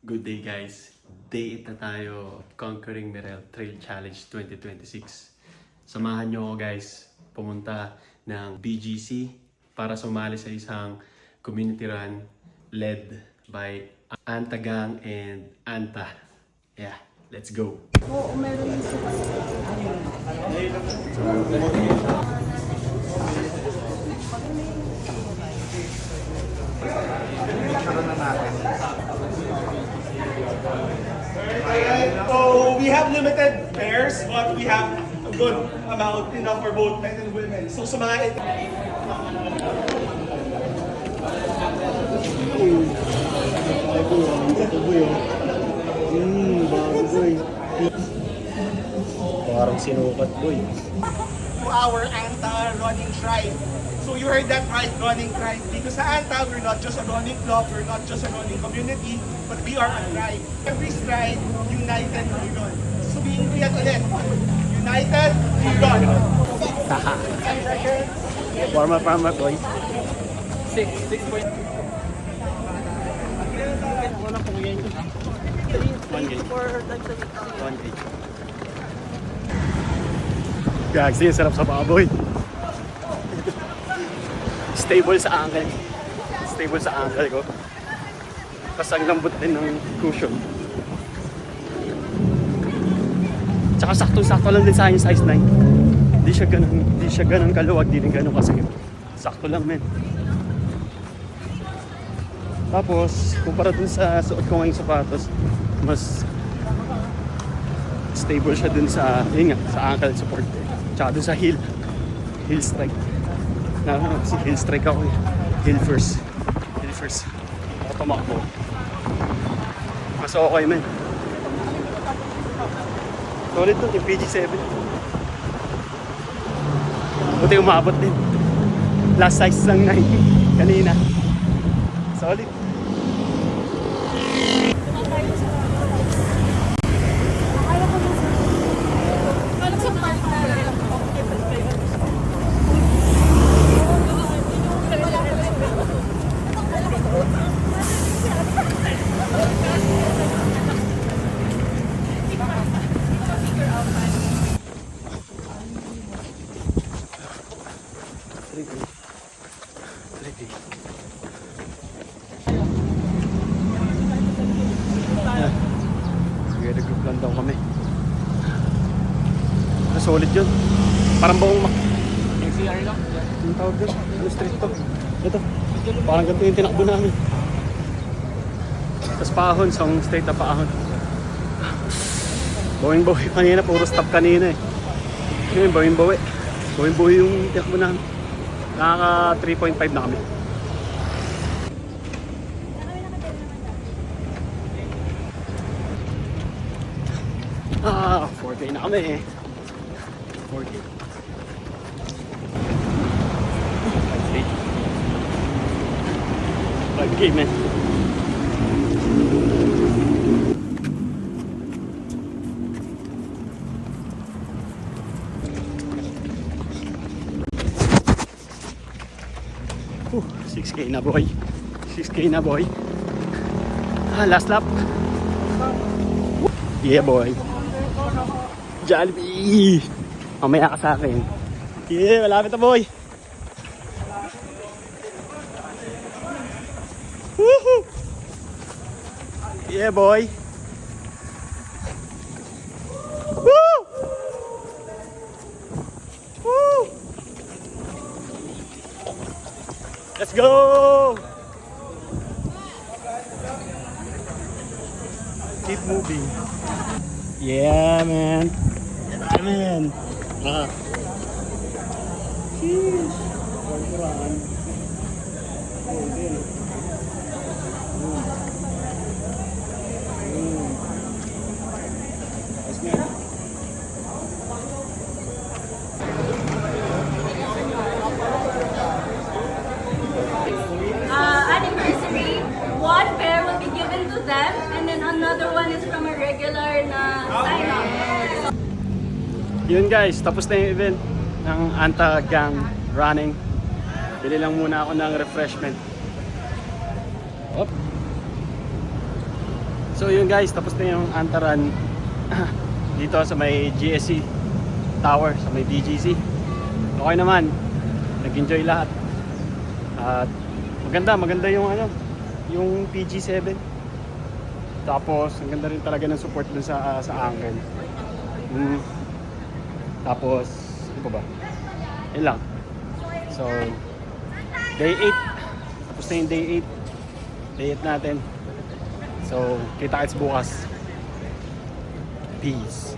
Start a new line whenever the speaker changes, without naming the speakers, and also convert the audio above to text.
Good day guys. Day 8 na tayo of Conquering Merrell Trail Challenge 2026. Samahan nyo ako guys pumunta ng BGC para sumali sa isang community run led by Anta Gang and Anta. Yeah, let's go!
Oo, meron yung suka.
So we have limited pairs, but we have a good amount, enough for both men and women. So sa mga
Parang sinukat boy.
our ANTA running tribe. So you heard that right, running tribe. Because sa ANTA, we're not just a running club, we're not just a running community, but we are a tribe. Every stride, united, we run. So being ulit, united, we run.
Warm up boy.
6 point.
Wala po yan. 1 game. 1 game. Gagsi, sarap sa baboy. Stable sa ankle. Stable sa ankle ko. Tapos ang lambot din ng cushion. Tsaka sakto-sakto lang din sa akin size 9. Hindi siya ganun kaluwag, di rin ganun kasakit. Sakto lang men. Tapos, kumpara dun sa suot ko ngayong sapatos, mas stable siya dun sa, yun nga, sa ankle support. Tsaka dun sa heel strike. Kasi heel strike ako eh. Heel first. Ako tumakbo. Mas okay man. Solid to, yung PG7. Buti umabot din. Last size lang 9 kanina. Solid. Nag-group lang daw kami. Solid yun. Parang buong
NCR lang?
yung tawag doon. Ano street to? Ito. Parang ganito yung tinakbo namin. Tapos paahon. Song straight na paahon. Bawing-bawi kanina. Puro stop kanina eh. Ngayon bawing-bawi. Bawing-bawi yung tinakbo namin. Nakaka 3.5 na kami. Ah, 4K na kami eh. 4K. 5K man. Whew, 6K na boy. 6K na boy. Ah, last lap. Yeah boy. Jollibee! Mamaya ka sa akin. Yeah, malapit na boy! Woohoo! Yeah boy! Woo! Woo! Let's go! Keep moving. Yeah, man. Yeah, man. Sheesh.
Anniversary, one pair will be given to them, and then another one is from a regular na sign-up.
Yun guys, tapos na yung event ng Anta Gang running. Bili lang muna ako ng refreshment. Op. So yun guys, tapos na yung Antaran dito sa may GSC Tower, sa may BGC. Okay naman, nag-enjoy lahat. At maganda yung ano, yung PG7. Tapos ang ganda rin talaga ng support dun sa angle. Tapos ano pa ba? Yun lang. So day 8. Tapos na yung day 8. Day 8 natin. So kita-kits bukas. Peace.